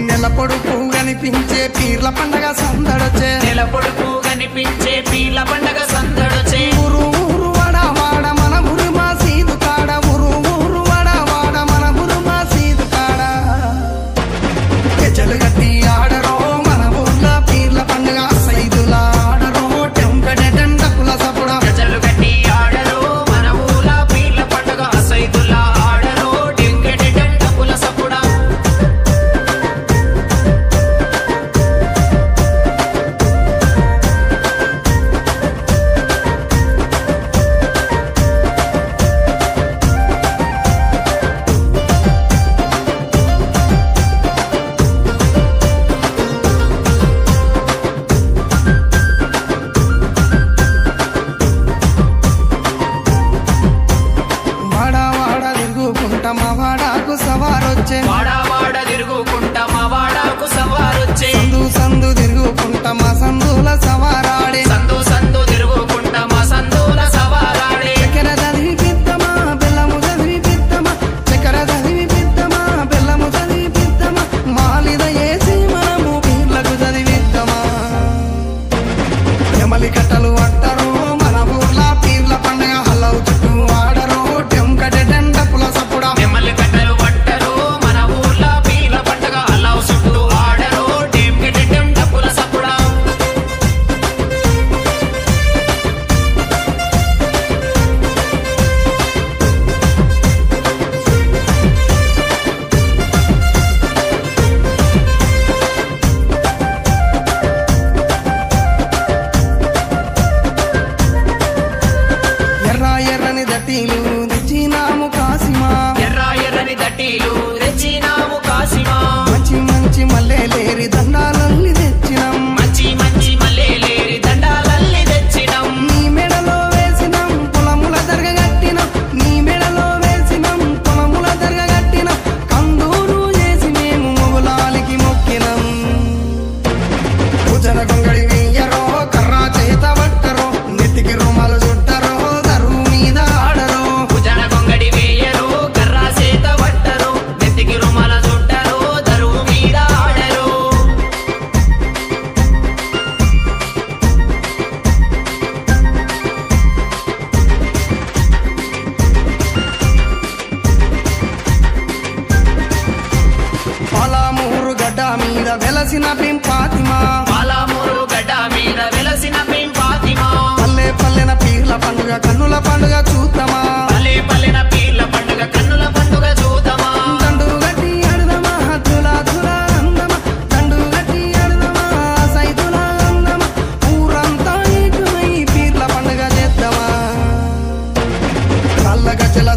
నెల పొడుపు కనిపించే పీర్ల పండగ సందడొచ్చే నెల పొడుపు కనిపించే పీర్ల పండగ సందడొచ్చే ఊరు ఊరు వాడ వాడ మన ఊరు మా సీదు కాడ ఊరు ఊరు వాడ వాడ మన ఊరు మా సీదు కాడ గెజలు గట్టి ఆడరో మన ఊర్ల పీర్ల పండగ సైదుల ఆడరో టెంపెడెటండ కుల సపుడ గజలు గట్టి ఆడరో మన ఊల పీర్ల పండగ సైదుల ఆడరో టెంకెడెటండ కుల సపుడ మా వాడాకు సవారొచ్చే వాడా వాడ తిరుగుకుంటా మా వాడాకు సవారొచ్చే సందు సందు తిరుగుకుంటా మా సందుల సవారాడే సందు సందు తిరుగుకుంటా మా సందుల సవారాడే చక్కెర చదివి పిద్దమా బెల్లము చదివి పిద్దమా చక్కెర చదివి పిద్దమా బెల్లము చదివి పిద్దమా మాలిద వేసి మనము పీర్లకు చదివిద్దమా ఎమలి కట్టలు అంటారు మన ఊర్ల పీర్ల పండగ హల్లవు చుట్టూ ఆడరు టెంకటెండ పుల సపుడ నెమ్మలి కట్టలు పట్టరు మన ఊర్ల పీర్ల పండగ అల్లావు చుట్టూ ఆడరు టెంకెటెండ పుల సపుడ ఎర్ర ఎర్రని దట్టీలు తెచ్చినాము కాసిమా ఎర్ర ఎర్రని దట్టీలు తెచ్చినాము కాసిమా మంచి మంచి మల్లెలేరి దండాలల్లి తెచ్చినాం మంచి మంచి మల్లెలేరి దండాలల్లి తెచ్చినాం నీ మెడలో వేసినాం పొలముల దర్గగట్టినాం నీ మెడలో వేసినాం పొలముల దర్గగట్టినాం కందూరు చేసి మేము మొగులాలికి మొక్కినాం భుజన గొంగడి వెయ్యరో కర్రా చేత పట్టరో నెత్తికి రుమాలు చుట్టరో దరువు మీద ఆడరో భుజన గొంగడి వేయరు కర్రా చేత పట్టరు నెత్తికి రుమాల చుట్టరు దరువు మీద ఆడరు పాలమూరు గడ్డ మీద వెలసిన పెంపాతిమా పాలమూరు గడ్డ మీద వెలసిన ఫాతిమా పల్లె పల్లెన పీర్ల పండుగ కన్నుల పండుగ చూద్దామా పల్లె పల్లెన పీర్ల పండుగ కన్నుల పండుగ చూద్దామా దండు గట్టి ఆడదమా తుల తుల అందమా దండు గట్టి ఆడదమా సైతుల అందమా ఊరంతా ఏకమై పీర్ల పండుగ చేద్దామా కళ్ళ గజల